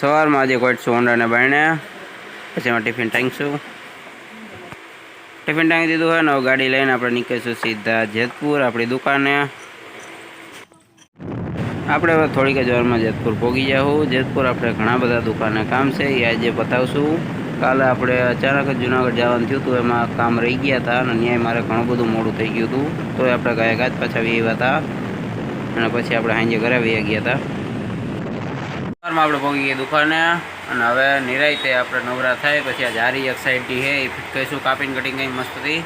સવારમાં આજે કોઈશું હોન્ડાને બાયણે, પછી એમાં ટિફિન ટાંગીશું. ટિફિન ટાંગી દીધું હોય ને ગાડી લઈને આપણે નીકળીશું સીધા જેતપુર આપણી દુકાને. આપણે હવે થોડીક જ વારમાં જેતપુર પહોંચી જાઉં. જેતપુર આપણે ઘણા બધા દુકાને કામ છે, એ આજે બતાવશું. કાલે આપણે અચાનક જ જુનાગઢ જવાનું થયું હતું, એમાં કામ રહી ગયા હતા અને ન્યાય મારે ઘણું બધું મોડું થઈ ગયું હતું. તો આપણે ગયા જ પાછા આવ્યા હતા અને પછી આપણે સાંજે ઘરે આવી ગયા હતા. સવારમાં આપણે પહોંચી ગયા દુકાને અને હવે નિરાયતે આપણે નવરા થાય પછી આ જારી એક સાઈડથી છે એ ફિટ કરીશું, કાપીને કટિંગ કંઈ મસ્તથી.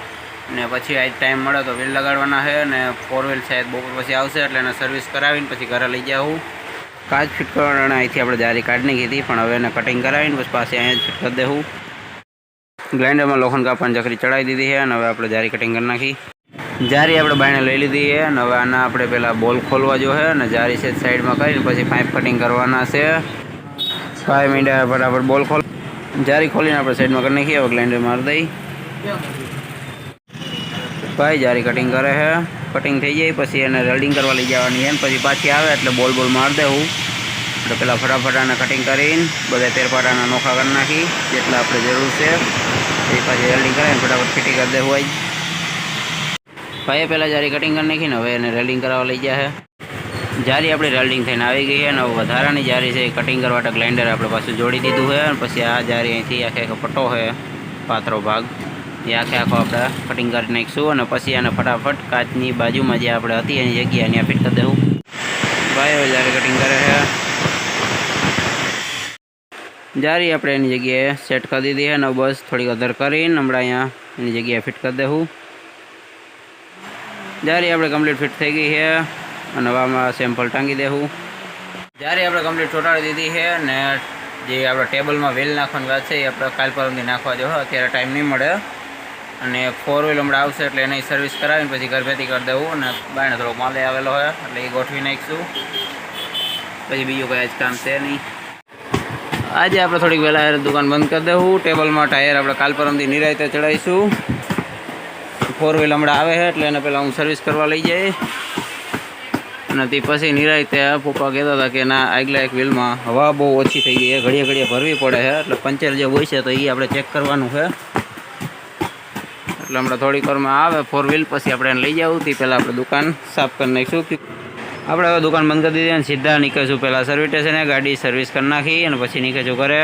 ને પછી આજ ટાઈમ મળે તો વ્હીલ લગાડવાના છે અને 4 વ્હીલ શાયદ બપોર પછી આવશે એટલે એને સર્વિસ કરાવીને પછી ઘરે લઈ જાઉં. કાચ ફિટ કરવાના અહીંથી આપણે જારી કાઢી નાખી હતી, પણ હવે એને કટિંગ કરાવીને પછી પાછી અહીંયા જ ફિટ કરી દેવું. ગ્રાઇન્ડરમાં લોખંડ કાપવાની ચકરી ચડાવી દીધી છે અને હવે આપણે જારી કટિંગ કરી નાખી. જારી આપણે બાયણે લઈ લીધી છે અને હવે આના આપણે પહેલાં બોલ ખોલવા જો છે અને જારી છે સાઈડમાં કરીને પછી પાઇપ કટિંગ કરવાના છે. 5 મિનિટ ફટાફટ બોલ ખોલ જારી ખોલીને આપણે સાઈડમાં કરી નાખીએ. હવે ગ્રાઇન્ડર મારી દઈ. ભાઈ જારી કટિંગ કરે છે, કટિંગ થઈ જાય પછી એને રેલ્ડિંગ કરવા લઈ જવાની છે. પછી પાછી આવે એટલે બોલ મારી દેવું. એટલે પહેલાં ફટાફટ આને કટિંગ કરીને બધા તેરપાટાના નોખા કરી નાખી જેટલા આપણે જરૂર છે. એ પાછી રેલ્ડિંગ કરાવીને ફટાફટ ફિટિંગ કરી દેવું હોય. ભાઈએ પહેલાં જારી કટિંગ કરી નાખીને હવે એને રેલ્ડિંગ કરાવવા લઈ જાય છે. જારી આપણી રેલ્ડિંગ થઈને આવી ગઈ છે અને વધારાની જારી છે એ કટિંગ કરવા માટે ગ્રાઇન્ડર આપણે પાછું જોડી દીધું છે. અને પછી આ જારી અહીંથી આખે પટ્ટો છે પાતળો ભાગ એ આખો આપણે કટિંગ કરી નાખીશું અને પછી આને ફટાફટ કાચની બાજુમાં જે આપણે હતી એની જગ્યાએ ત્યાં ફિટ કરી દેવું. ભાઈ હવે જારી કટિંગ કરે છે. જારી આપણે એની જગ્યાએ સેટ કરી દીધી છે અને બસ થોડીક અધર કરીને હમણાં અહીંયા એની જગ્યાએ ફિટ કરી દેવું. જારી આપણે કમ્પ્લીટ ફિટ થઈ ગઈ છે અને હવે આમાં સેમ્પલ ટાંગી દેવું. જારી આપણે કમ્પ્લીટ ચોંટાડી દીધી છે ને જે આપણે ટેબલમાં વ્હીલ નાખવાની વાત છે એ આપણે કાલ પરમથી નાખવા જો અત્યારે ટાઈમ નહીં મળે. અને 4 વ્હીલ હમણાં આવશે એટલે એની સર્વિસ કરાવીને પછી ઘર ભેતી કરી દેવું. અને બાયણે થોડોક માલે આવેલો હોય એટલે એ ગોઠવી નાખીશું. પછી બીજું કંઈ જ કામ છે નહીં. આજે આપણે થોડીક વહેલા દુકાન બંધ કરી દેવું. ટેબલમાં ટાયર આપણે કાલ પરમથી નિરાયતે ચડાવીશું. 4 વ્હીલ હમણાં આવે છે એટલે એને પહેલાં હું સર્વિસ કરવા લઈ જાય અને તે પછી નિરાયતે પપ્પા કહેતા હતા કે ના આગલા એક વ્હીલમાં હવા બહુ ઓછી થઈ ગઈ છે, ઘડીએ ઘડીએ ભરવી પડે છે એટલે પંચર જે હોય છે તો એ આપણે ચેક કરવાનું છે. એટલે હમણાં થોડીક વારમાં આવે 4 વ્હીલ પછી આપણે એને લઈ જવું. તે પહેલાં આપણે દુકાન સાફ કરી નાખીશું. આપણે હવે દુકાન બંધ કરી દીધી અને સીધા નીકળીશું પહેલાં સર્વિસ સ્ટેશને. ગાડી સર્વિસ કરી નાખી અને પછી નીકળીશું ઘરે.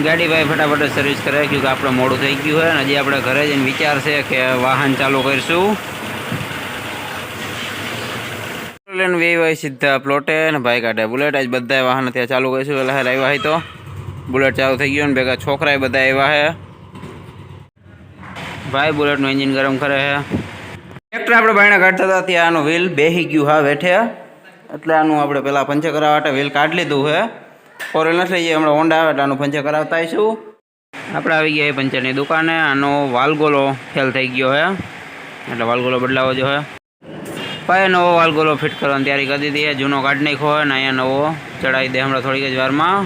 ગાડી ભાઈ ફટાફટ સર્વિસ કરે કે આપણે મોડું થઈ ગયું હોય અને હજી આપણે ઘરે જઈને વિચાર છે કે વાહન ચાલુ કરીશું. લઈને વેવાય સીધા પ્લોટે ને ભાઈ કાઢે બુલેટ. આજ બધા વાહન ત્યાં ચાલુ કરીશું. એટલે આવ્યા હોય તો બુલેટ ચાલુ થઈ ગયું ને ભેગા છોકરાએ બધા આવ્યા છે. ભાઈ બુલેટનું એન્જિન ગરમ કરે છે. ટ્રેક્ટર આપણે બાયણે કાઢતા હતા ત્યાં આનું વ્હીલ બેસી ગયું હા વેઠે એટલે આનું આપણે પહેલાં પંચર કરાવવા માટે વ્હીલ કાઢી લીધું છે. 4 વ્હીલ નથી લઈ જાય હમણાં હોન્ડા આવે એટલે આનું પંચર કરાવતા આવીશું. આપણે આવી ગયા પંચરની દુકાને. આનો વાલગોલો ફેલ થઈ ગયો છે એટલે વાલગોલો બદલાવો જો છે. ભાઈ નવો વાલગોલો ફિટ કરવાની તૈયારી કરી દીધી છે. જૂનો કાઢી નાખ્યો હોય ને અહીંયા નવો ચડાવી દે હમણાં થોડીક જ વારમાં.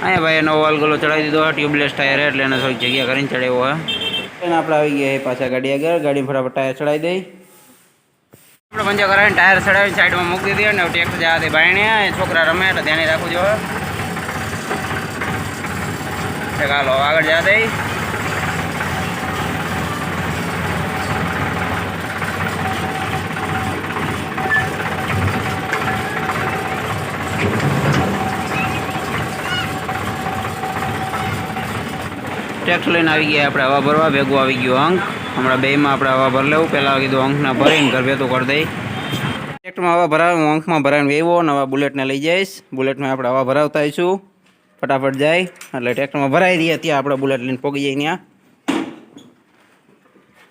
અહીંયા ભાઈ નવો વાલગોલો ચડાવી દીધો હોય. ટ્યુબલેસ ટાયર એટલે એને થોડીક જગ્યા કરીને ચડાવ્યો હોય. એને આપણે આવી ગયા પાછા ગાડી આગળ. ગાડીમાં ફટાફટ ટાયર ચડાવી દઈ. આપણે પંચર કરાવીને ટાયર ચડાવીને સાઈડમાં મૂકી દીધી અને ટેક્ટર જવા દે બાયણે. છોકરા રમે એટલે ધ્યાને રાખવું જોઈએ. હાલો આગળ જવા દઈ. ટ્રેક્ટર લઈને આવી ગયા આપણે હવા ભરવા. ભેગું આવી ગયું અંક. હમણાં બેમાં આપણે હવા ભરી લેવું. પહેલાં કીધું અંકને ભરીને ઘર ભેતું કરી દઈ. ટ્રેક્ટરમાં હવા ભરાવે હું અંકમાં ભરાવીને વેવો ને હવે બુલેટને લઈ જઈશ. બુલેટમાં આપણે હવા ભરાવતા આવીશું. ફટાફટ જાય એટલે ટ્રેક્ટરમાં ભરાઈ દઈએ ત્યાં આપણે બુલેટ લઈને પહોંચી જઈએ ત્યાં.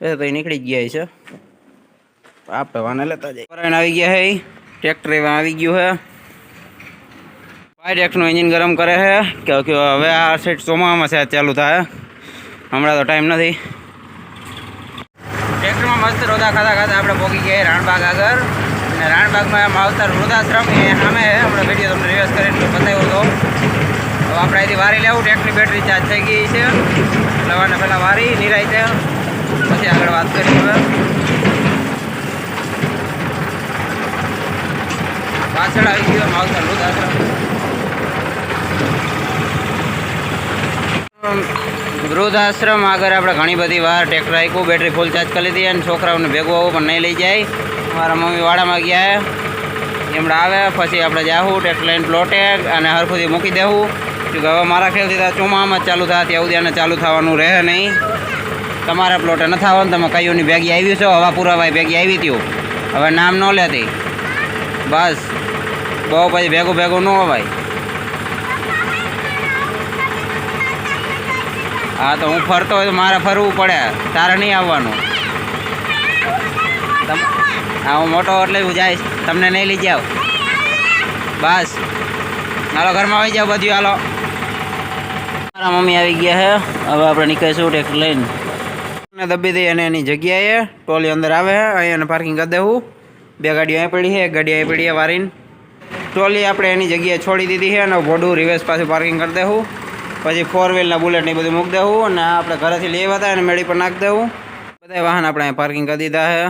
એ તો નીકળી જ ગયા છે. આપણે વાને લેતા જઈએ. ભરાઈને આવી ગયા છે. ટ્રેક્ટર એવા આવી ગયું છે. ભાઈ ટ્રેક્ટરનું એન્જિન ગરમ કરે છે કે હવે આ સાઈડ ચોમામાં છે ચાલુ થાય. હમણાં તો ટાઈમ નથી. ટ્રેક્ટરમાં મસ્ત રોદા ખાતા આપણે પહોંચી ગયા રાણબાગ આગળ. અને રાણબાગમાં માવતર વૃદ્ધાશ્રમ એ સામે હમણાં વિડીયો તમને રિવર્સ કરીને બતાવ્યો હતો. તો આપણે અહીંથી વારી લેવું. ટ્રેક્ટરની બેટરી ચાર્જ થઈ ગઈ છે એટલે પહેલાં વારી નિરાયતે પછી આગળ વાત કરી. હવે પાછળ આવી ગયો માવતર વૃદ્ધાશ્રમ. વૃદ્ધાશ્રમ આગળ આપણે ઘણી બધી વાર ટ્રેક્ટર આપ્યું, બેટરી ફૂલ ચાર્જ કરી લીધી અને છોકરાઓને ભેગું આવું પણ નહીં લઈ જાય. મારા મમ્મી વાડામાં ગયા એમણે આવે પછી આપણે જાવું ટ્રેક્ટર લઈને પ્લોટે અને હરખુથી મૂકી દેવું. કે હવે મારા ખ્યાલથી તો ચોમામાં જ ચાલુ થાય ત્યાં સુધી આને ચાલુ થવાનું રહે નહીં. તમારા પ્લોટે ન થવાનું. તમે કયુંની ભેગી આવી છો, હવા પુરાવાય ભેગી આવી હતી, હવે નામ ન લેતી બસ. બહુ પછી ભેગું ભેગું ન હોવાય. હા તો હું ફરતો હોય તો મારે ફરવું પડે, તારે નહીં આવવાનું. હા હું મોટો એટલે હું જઈશ, તમને નહીં લઈ જાવ બસ. હાલો ઘરમાં આવી જાઓ બધું. હાલો મારા મમ્મી આવી ગયા છે, હવે આપણે નીકળીશું ટ્રેક્ટર લઈને. દબી દઈએ અને એની જગ્યાએ ટોલી અંદર આવે છે, અહીંયા પાર્કિંગ કરી દેવું. બે ગાડીઓ અહીં પડી છે, એક ગાડી અહીં પડી છે વારીને. ટોલી આપણે એની જગ્યાએ છોડી દીધી છે અને ભોડું રિવર્સ પાછું પાર્કિંગ કરી દેવું. પછી 4 વ્હીલના બુલેટ ને બધું મૂકી દેવું અને આપણે ઘરેથી લેવા હતા અને મેળી પર નાખી દેવું. બધા વાહન આપણે અહીં પાર્કિંગ કરી દીધા છે.